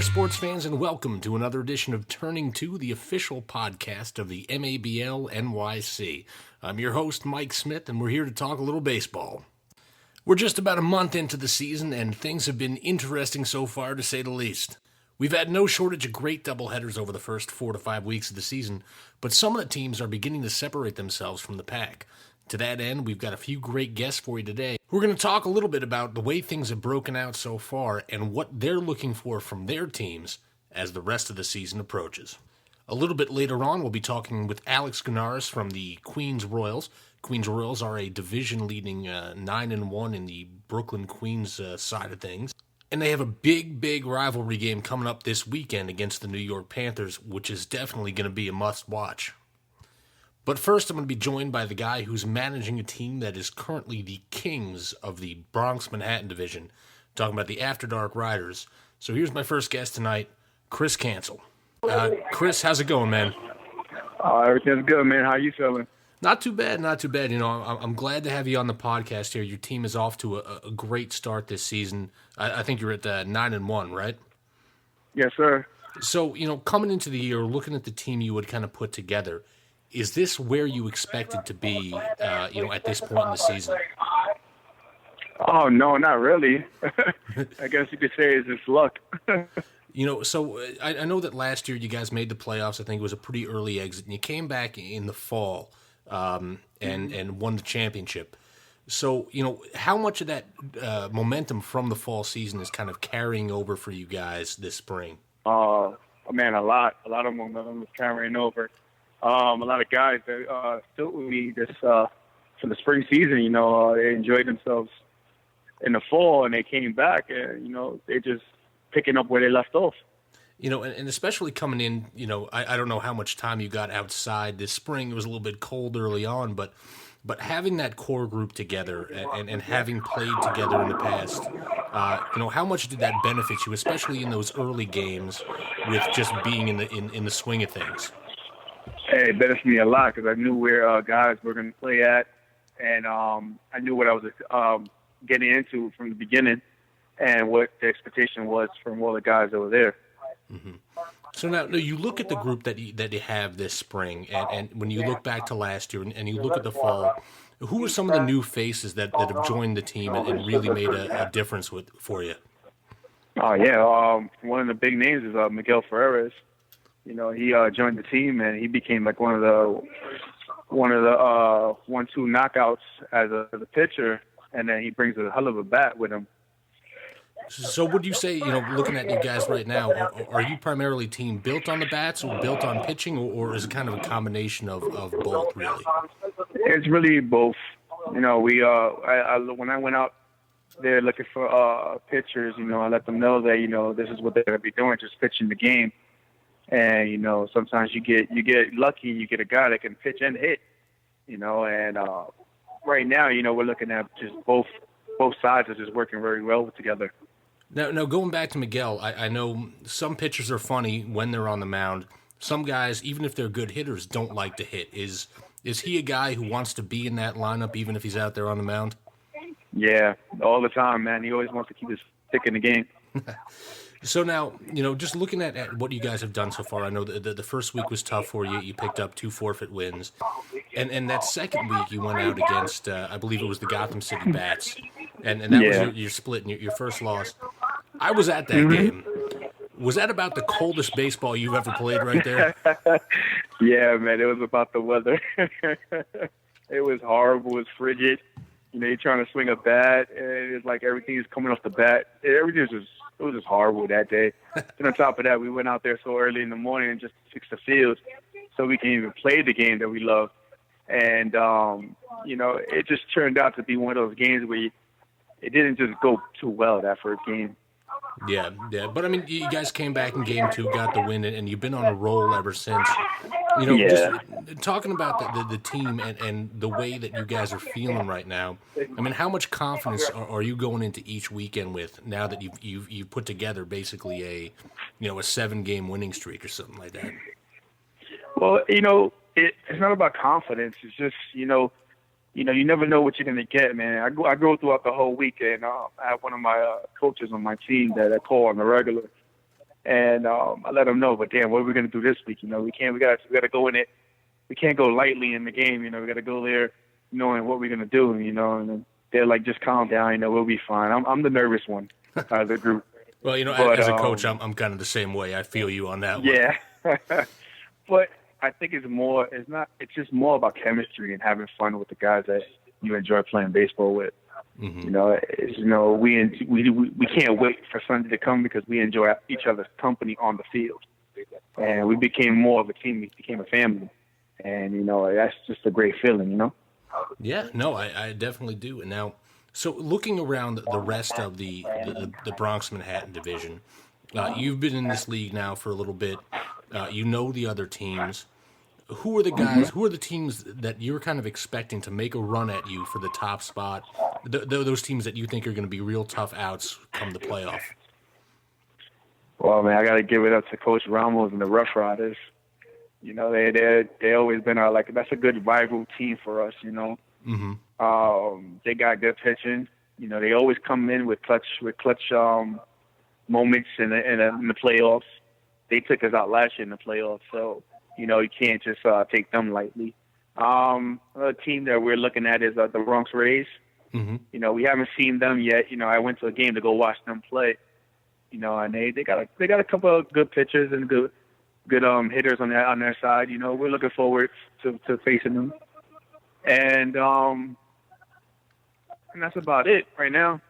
there, sports fans, and welcome to another edition of Turnin Two, the official podcast of the MABL NYC. I'm your host, Mike Smith, and we're here to talk a little baseball. We're just about a month into the season, and things have been interesting so far, to say the least. We've had no shortage of great doubleheaders over the first 4 to 5 weeks of the season, but some of the teams are beginning to separate themselves from the pack. To that end, we've got a few great guests for you today. We're going to talk a little bit about the way things have broken out so far and what they're looking for from their teams as the rest of the season approaches. A little bit later on, we'll be talking with Alex Gounaris from the Queens Royals. Queens Royals are a division-leading 9-1 in the Brooklyn Queens side of things. And they have a big rivalry game coming up this weekend against the New York Panthers, which is definitely going to be a must-watch. But first, I'm going to be joined by the guy who's managing a team that is currently the kings of the Bronx-Manhattan division, talking about the AfterDark Ryders. So here's my first guest tonight, Chris Cancel. Chris, how's it going, man? Everything's good, man. How you feeling? Not too bad. You know, I'm glad to have you on the podcast here. Your team is off to a great start this season. I think you're at 9-1, right? Yes, sir. So, you know, coming into the year, looking at the team you would kind of put together, is this where you expected to be, at this point in the season? Oh, no, not really. I guess you could say it's just luck. You know, so I know that last year you guys made the playoffs. I think it was a pretty early exit, and you came back in the fall and won the championship. So, you know, how much of that momentum from the fall season is kind of carrying over for you guys this spring? Man, a lot of momentum is carrying over. A lot of guys that still with me this for the spring season, you know, they enjoyed themselves in the fall, and they came back, and, you know, they just picking up where they left off. You know, and especially coming in, you know, I don't know how much time you got outside this spring. It was a little bit cold early on, but having that core group together and having played together in the past, you know, how much did that benefit you, especially in those early games with just being in the swing of things? Hey, it benefited me a lot because I knew where guys were going to play at, and I knew what I was getting into from the beginning and what the expectation was from all the guys that were there. Mm-hmm. So now you look at the group that you have this spring, and when you look back to last year and you look at the fall, who are some of the new faces that have joined the team and really made a difference for you? Oh, yeah. One of the big names is Miguel Ferreras. You know, he joined the team, and he became like one of the 1-2 knockouts as a pitcher, and then he brings a hell of a bat with him. So would you say, you know, looking at you guys right now, are you primarily team built on the bats or built on pitching, or is it kind of a combination of both, really? It's really both. You know, we when I went out there looking for pitchers, you know, I let them know that, you know, this is what they're going to be doing, just pitching the game. And, you know, sometimes you get lucky, you get a guy that can pitch and hit, you know, and right now, you know, we're looking at just both sides are just working very well together. Now going back to Miguel, I know some pitchers are funny when they're on the mound. Some guys, even if they're good hitters, don't like to hit. Is he a guy who wants to be in that lineup even if he's out there on the mound? Yeah, all the time, man. He always wants to keep his stick in the game. So now, you know, just looking at what you guys have done so far, I know the first week was tough for you. You picked up 2 forfeit wins. And that second week you went out against, I believe it was the Gotham City Bats. And that was your split and your first loss. I was at that game. Was that about the coldest baseball you've ever played right there? Yeah, man, it was about the weather. It was horrible. It was frigid. You know, you're trying to swing a bat, and it's like everything is coming off the bat. It was just horrible that day. And on top of that, we went out there so early in the morning just to fix the field so we can even play the game that we love. And, you know, it just turned out to be one of those games where it didn't just go too well that first game. Yeah. But, I mean, you guys came back in Game 2, got the win, and you've been on a roll ever since. You know, just talking about the team and the way that you guys are feeling right now, I mean, how much confidence are you going into each weekend with now that you've put together basically a 7-game winning streak or something like that? Well, you know, it's not about confidence. It's just, you never know what you're going to get, man. I go throughout the whole week, and I have one of my coaches on my team that I call on the regular. And I let them know, but damn, what are we gonna do this week? You know, we gotta go in it. We can't go lightly in the game. You know, we gotta go there knowing what we're gonna do. You know, and then they're like, just calm down. You know, we'll be fine. I'm the nervous one out of the group. Well, you know, But, as a coach, I'm kind of the same way. I feel you on that one. Yeah, but I think it's just more about chemistry and having fun with the guys that you enjoy playing baseball with. Mm-hmm. You know, we can't wait for Sunday to come because we enjoy each other's company on the field, and we became more of a team. We became a family, and you know, that's just a great feeling. You know. Yeah, no, I definitely do. And now, so looking around the rest of the Bronx Manhattan division, you've been in this league now for a little bit. You know the other teams. Who are the guys? Who are the teams that you're kind of expecting to make a run at you for the top spot? Those teams that you think are going to be real tough outs come the playoff. Well, man, I got to give it up to Coach Ramos and the Rough Riders. You know, they always been that's a good rival team for us. You know, they got good pitching. You know, they always come in with clutch moments in the playoffs. They took us out last year in the playoffs, so you know you can't just take them lightly. Another team that we're looking at is the Bronx Rays. Mm-hmm. You know, we haven't seen them yet. You know, I went to a game to go watch them play. You know, and they got a couple of good pitchers and good hitters on their side. You know, we're looking forward to facing them, and that's about it right now.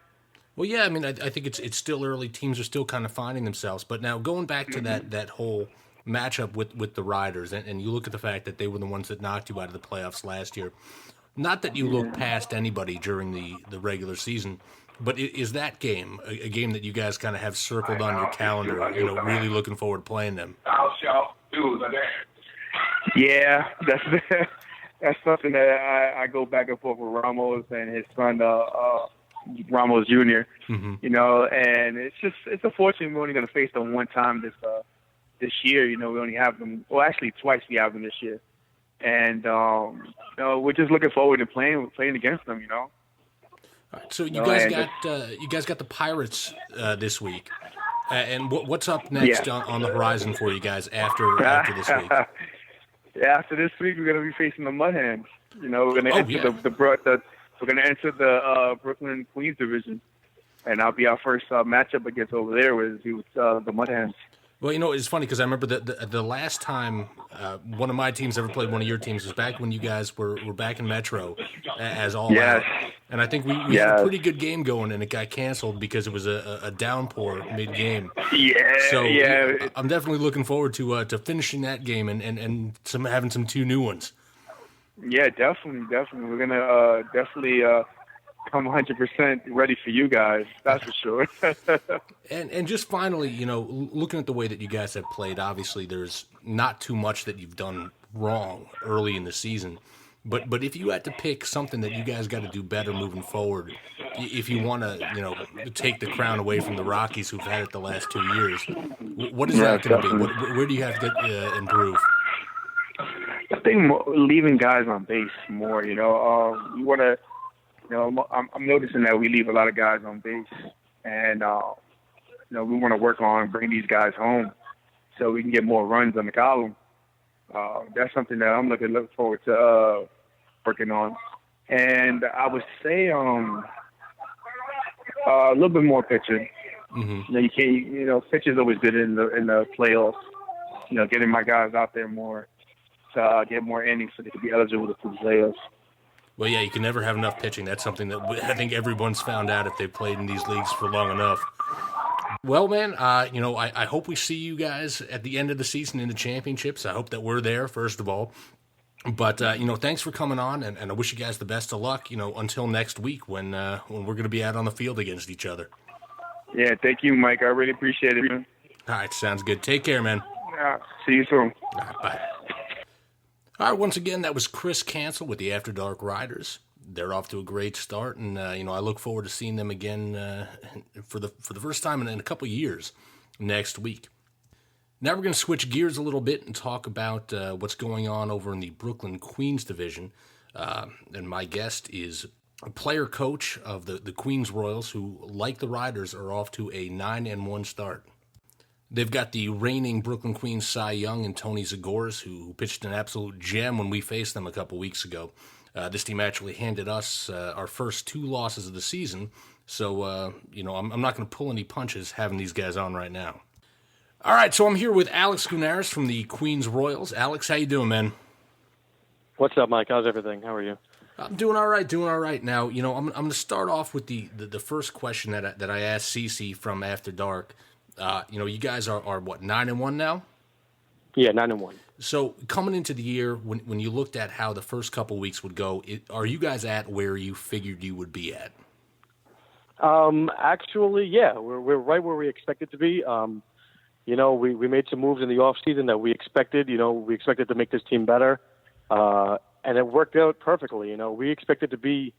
Well, yeah, I mean, I think it's still early. Teams are still kind of finding themselves. But now going back to that whole matchup with the Riders, and you look at the fact that they were the ones that knocked you out of the playoffs last year. Not that you look past anybody during the regular season, but is that game a game that you guys kind of have circled on your calendar, you know, really looking forward to playing them? Yeah, that's something that I go back and forth with Ramos and his son, Ramos Jr. Mm-hmm. You know, and it's unfortunate we're only going to face them one time this year. You know, we only have them. Well, actually, twice we have them this year, and you know, we're just looking forward to playing against them. You know. All right, so you guys got the Pirates this week, and what's up next on the horizon for you guys after this week? Yeah, after this week we're gonna be facing the Mud Hens. You know, we're gonna enter the Brooklyn Queens division, and that'll be our first matchup against over there with the Mud Hens. Well, you know, it's funny because I remember the last time one of my teams ever played one of your teams was back when you guys were back in Metro as all out. And I think we had a pretty good game going, and it got canceled because it was a downpour mid-game. Yeah. So I'm definitely looking forward to finishing that game and having some two new ones. Yeah, definitely. We're gonna definitely come 100% ready for you guys. That's for sure. And just finally, you know, looking at the way that you guys have played, obviously there's not too much that you've done wrong early in the season. But if you had to pick something that you guys got to do better moving forward, if you want to, you know, take the crown away from the Rockies who've had it the last 2 years, what is that going to be? Where do you have to improve? I think leaving guys on base more. You know, you want to. You know, I'm noticing that we leave a lot of guys on base, and you know, we want to work on bringing these guys home so we can get more runs on the column. That's something that I'm looking forward to working on. And I would say a little bit more pitching. Mm-hmm. You know, pitching is always good in the playoffs. You know, getting my guys out there more to get more innings so they can be eligible for the playoffs. Well, yeah, you can never have enough pitching. That's something that I think everyone's found out if they've played in these leagues for long enough. Well, man, you know, I hope we see you guys at the end of the season in the championships. I hope that we're there, first of all. But, you know, thanks for coming on, and I wish you guys the best of luck, you know, until next week when we're going to be out on the field against each other. Yeah, thank you, Mike. I really appreciate it, man. All right, sounds good. Take care, man. See you soon. All right, bye. All right, once again, that was Chris Cancel with the AfterDark Ryders. They're off to a great start, and you know, I look forward to seeing them again for the first time in a couple years next week. Now we're going to switch gears a little bit and talk about what's going on over in the Brooklyn Queens division. And my guest is a player coach of the Queens Royals, who, like the Riders, are off to a 9-1 start. They've got the reigning Brooklyn Queens Cy Young and Tony Gounaris, who pitched an absolute gem when we faced them a couple weeks ago. This team actually handed us our first 2 losses of the season, so I'm not going to pull any punches having these guys on right now. All right, so I'm here with Alex Gounaris from the Queens Royals. Alex, how you doing, man? What's up, Mike? How's everything? How are you? I'm doing all right. Now, I'm going to start off with the first question that I asked Cece from After Dark. You guys are what, 9-1 now? Yeah, 9-1. So coming into the year, when you looked at how the first couple weeks would go, are you guys at where you figured you would be at? Actually, yeah, we're right where we expected to be. We made some moves in the off season that we expected. We expected to make this team better, and it worked out perfectly. We expected to be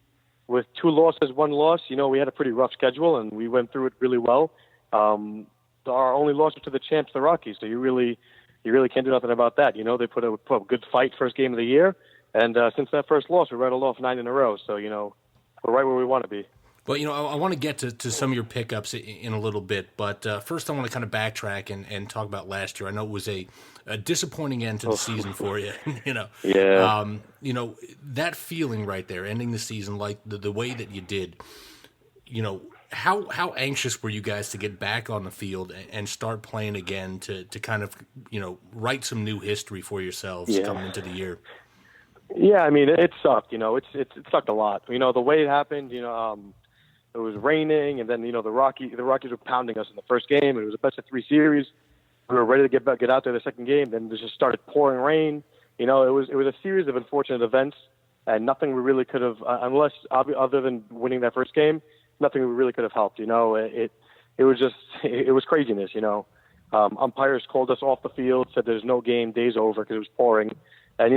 with 2 losses, 1 loss. We had a pretty rough schedule, and we went through it really well. Our only loss was to the champs, the Rockies. So you really can't do nothing about that. They put a good fight first game of the year, and since that first loss, we rattled off 9 in a row. So we're right where we want to be. Well, I want to get to some of your pickups in a little bit, but first I want to kind of backtrack and talk about last year. I know it was a disappointing end to the season for you. Yeah. That feeling right there, ending the season like the way that you did. How anxious were you guys to get back on the field and start playing again to kind of write some new history for yourselves coming into the year? Yeah, I mean it sucked. It sucked a lot. The way it happened. It was raining, and then the Rockies were pounding us in the first game. It was a best-of-3 series. We were ready to get out there the second game. Then it just started pouring rain. It was a series of unfortunate events, and nothing we really could have, unless other than winning that first game, nothing we really could have helped. It was craziness. Umpires called us off the field, said there's no game, day's over because it was pouring. And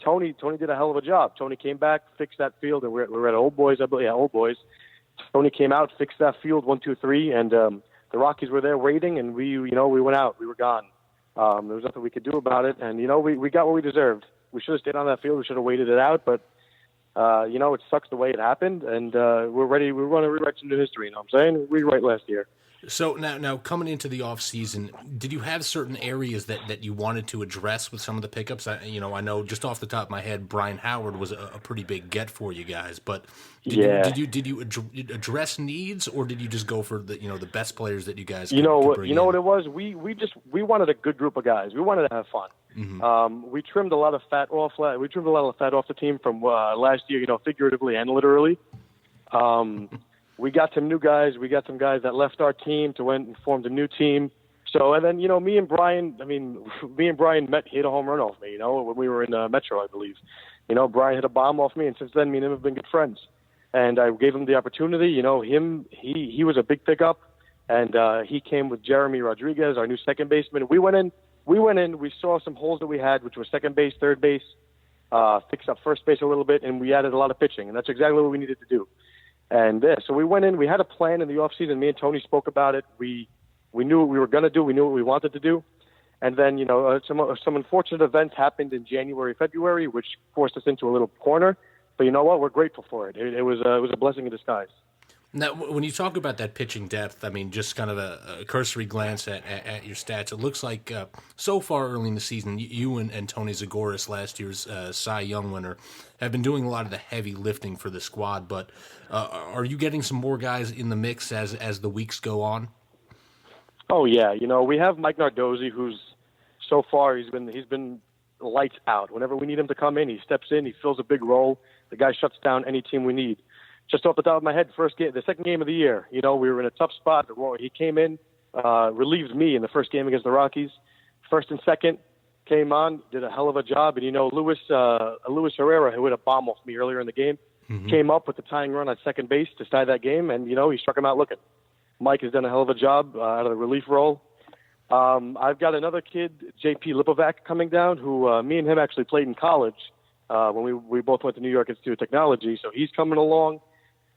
Tony did a hell of a job. Tony came back, fixed that field, and we're at Old Boys, I believe. Yeah, Old Boys. Tony came out, fixed that field 1, 2, 3, and the Rockies were there waiting, and we went out. We were gone. There was nothing we could do about it, and we got what we deserved. We should have stayed on that field. We should have waited it out, but it sucks the way it happened, and we're ready. We want to rewrite some new history. You know what I'm saying? We rewrite last year. So now coming into the off season, did you have certain areas that you wanted to address with some of the pickups? I know just off the top of my head, Brian Howard was a pretty big get for you guys. But did you address needs, or did you just go for the best players that you guys? Could bring in? What it was. We wanted a good group of guys. We wanted to have fun. Mm-hmm. We trimmed a lot of fat off. We trimmed a lot of fat off the team from last year. figuratively and literally. We got some new guys. We got some guys that left our team to went and formed a new team. So, and then, me and Brian hit a home run off me, when we were in Metro, I believe. Brian hit a bomb off me, and since then, me and him have been good friends. And I gave him the opportunity. He was a big pickup, and he came with Jeremy Rodriguez, our new second baseman. We went in, we saw some holes that we had, which was second base, third base, fixed up first base a little bit, and we added a lot of pitching, and that's exactly what we needed to do. And so we went in. We had a plan in the offseason. Me and Tony spoke about it. We knew what we were going to do. We knew what we wanted to do. And then, some unfortunate events happened in January, February, which forced us into a little corner. But you know what? We're grateful for it. It was a blessing in disguise. Now, when you talk about that pitching depth, I mean, just kind of a cursory glance at your stats, it looks like so far early in the season, you and Tony Gounaris, last year's Cy Young winner, have been doing a lot of the heavy lifting for the squad. But are you getting some more guys in the mix as the weeks go on? Oh yeah, we have Mike Nardozzi, who's so far he's been lights out. Whenever we need him to come in, he steps in, he fills a big role. The guy shuts down any team we need. Just off the top of my head, the second game of the year, we were in a tough spot. He came in, relieved me in the first game against the Rockies. First and second, came on, did a hell of a job. And, Luis Herrera, who hit a bomb off me earlier in the game, came up with the tying run on second base to tie that game. And, he struck him out looking. Mike has done a hell of a job out of the relief role. I've got another kid, JP Lipovac, coming down, who me and him actually played in college when we both went to New York Institute of Technology. So he's coming along.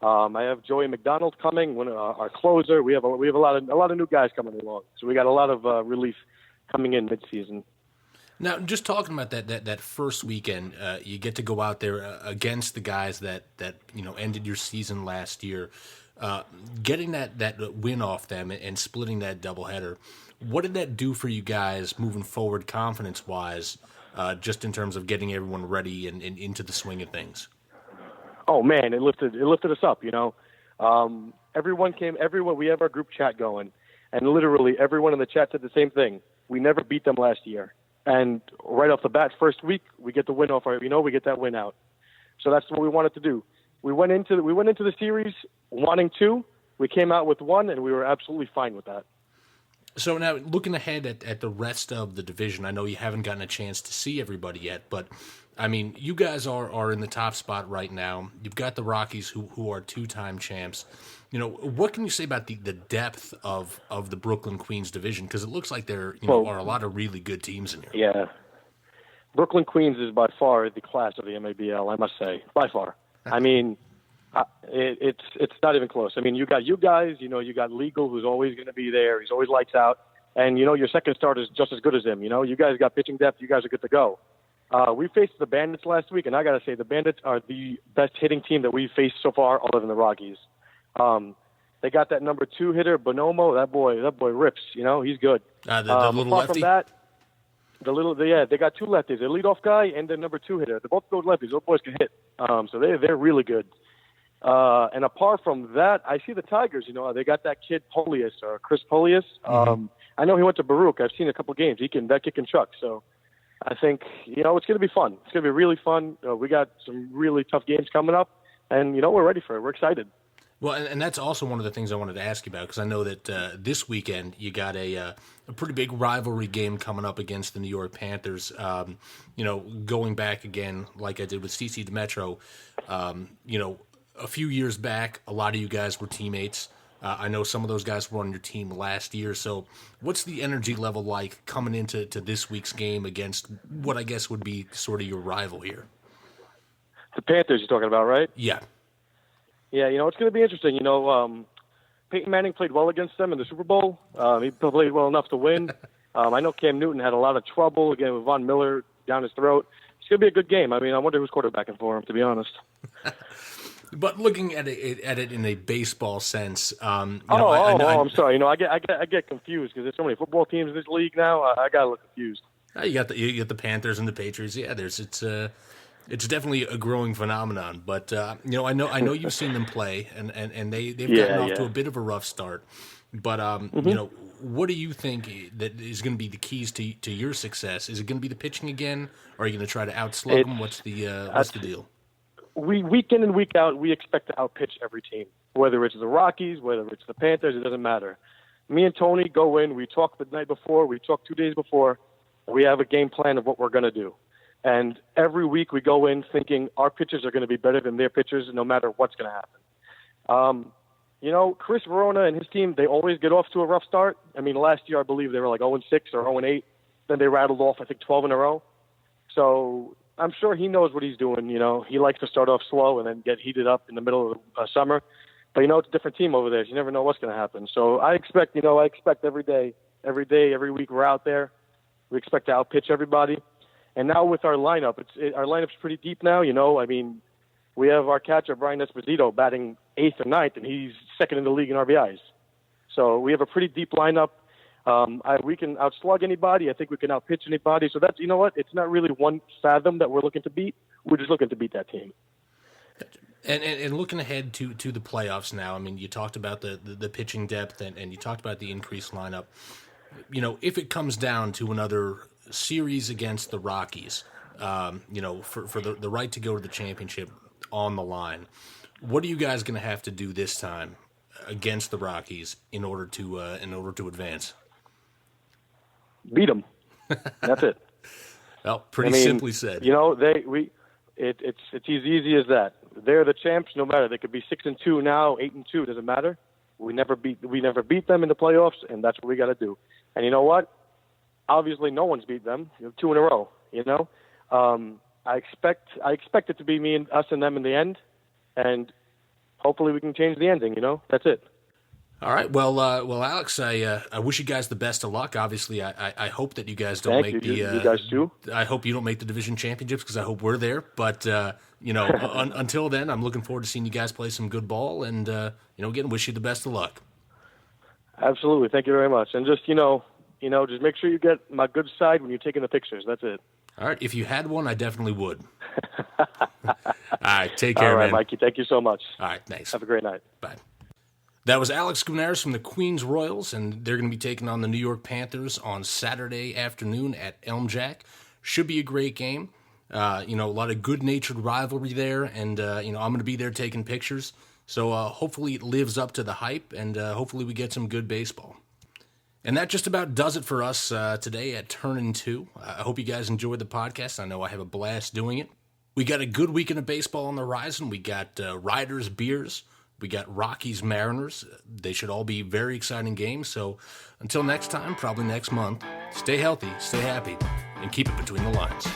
I have Joey McDonald coming, our closer. We have a lot of new guys coming along. So we got a lot of relief coming in midseason. Now, just talking about that first weekend, you get to go out there against the guys that ended your season last year. Getting that win off them and splitting that doubleheader, what did that do for you guys moving forward, confidence-wise, just in terms of getting everyone ready and into the swing of things? Oh man, it lifted us up. Everyone, we have our group chat going, and literally everyone in the chat said the same thing. We never beat them last year, and right off the bat, first week we get the win off. We get that win out. So that's what we wanted to do. We went into the series wanting 2. We came out with 1, and we were absolutely fine with that. So now, looking ahead at the rest of the division, I know you haven't gotten a chance to see everybody yet, but I mean, you guys are in the top spot right now. You've got the Rockies, who are 2-time champs. What can you say about the depth of the Brooklyn Queens division? Because it looks like there are a lot of really good teams in here. Yeah, Brooklyn Queens is by far the class of the MABL, I must say, by far. I mean, it's not even close. I mean, you got you guys, you got Legal, who's always going to be there. He's always lights out. And, your second starter is just as good as him. You guys got pitching depth. You guys are good to go. We faced the Bandits last week, and I got to say, the Bandits are the best hitting team that we've faced so far, other than the Rockies. They got that number 2 hitter, Bonomo. That boy rips. He's good. The little apart lefty? from that, they got 2 lefties, a leadoff guy and the number 2 hitter. They both go lefties. Those boys can hit. So they're really good. And apart from that, I see the Tigers. They got that kid Polius, or Chris Polius. I know he went to Baruch. I've seen a couple games. That kid can chuck. So I think it's going to be fun. It's going to be really fun. We got some really tough games coming up, and we're ready for it. We're excited. Well, and that's also one of the things I wanted to ask you about, because I know that this weekend you got a pretty big rivalry game coming up against the New York Panthers. Going back again, like I did with CC Demetro, a few years back, a lot of you guys were teammates. I know some of those guys were on your team last year. So what's the energy level like coming into this week's game against what I guess would be sort of your rival here? The Panthers you're talking about, right? Yeah. Yeah, it's going to be interesting. Peyton Manning played well against them in the Super Bowl. He played well enough to win. I know Cam Newton had a lot of trouble, again, with Von Miller down his throat. It's going to be a good game. I mean, I wonder who's quarterbacking for him, to be honest. But looking at it in a baseball sense, I'm sorry. I get confused because there's so many football teams in this league now. I got a little confused. You got the Panthers and the Patriots. Yeah, it's definitely a growing phenomenon. But I know you've seen them play, and they've gotten off to a bit of a rough start. But what do you think that is going to be the keys to your success? Is it going to be the pitching again, or are you going to try to outslug them? What's the deal? We week in and week out, we expect to outpitch every team, whether it's the Rockies, whether it's the Panthers. It doesn't matter. Me and Tony go in. We talk the night before. We talk 2 days before. We have a game plan of what we're going to do. And every week we go in thinking our pitchers are going to be better than their pitchers no matter what's going to happen. Chris Verona and his team, they always get off to a rough start. I mean, last year I believe they were like 0-6 or 0-8. Then they rattled off, I think, 12 in a row. So I'm sure he knows what he's doing. He likes to start off slow and then get heated up in the middle of the summer. But, it's a different team over there. So you never know what's going to happen. So I expect every day, every week we're out there. We expect to outpitch everybody. And now with our lineup, our lineup's pretty deep now. I mean, we have our catcher, Brian Esposito, batting 8th or 9th, and he's second in the league in RBIs. So we have a pretty deep lineup. We can outslug anybody. I think we can outpitch anybody. So that's, it's not really one fathom that we're looking to beat. We're just looking to beat that team. And looking ahead to the playoffs now, I mean, you talked about the pitching depth and you talked about the increased lineup. If it comes down to another series against the Rockies, for the right to go to the championship on the line, what are you guys going to have to do this time against the Rockies in order to advance? Beat them. That's it. Well, simply said. It's as easy as that. They're the champs, no matter. They could be 6-2 now, 8-2. Doesn't matter. We never beat them in the playoffs, and that's what we got to do. And you know what? Obviously, no one's beat them. 2 in a row. I expect it to be us and them in the end, and hopefully we can change the ending. That's it. All right. Well, Alex, I wish you guys the best of luck. Obviously, I hope that you guys don't Thank make you. the. You guys too. I hope you don't make the division championships because I hope we're there. But until then, I'm looking forward to seeing you guys play some good ball, and again, wish you the best of luck. Absolutely. Thank you very much. And just just make sure you get my good side when you're taking the pictures. That's it. All right. If you had one, I definitely would. All right. Take care, All right, man. Mikey. Thank you so much. All right. Thanks. Have a great night. Bye. That was Alex Gounaris from the Queens Royals, and they're going to be taking on the New York Panthers on Saturday afternoon at Elm Jack. Should be a great game. A lot of good-natured rivalry there, and I'm going to be there taking pictures. So hopefully it lives up to the hype, and hopefully we get some good baseball. And that just about does it for us today at Turnin Two. I hope you guys enjoyed the podcast. I know I have a blast doing it. We got a good weekend of baseball on the horizon. We got Ryders Beers. We got Rockies Mariners. They should all be very exciting games. So until next time, probably next month, stay healthy, stay happy, and keep it between the lines.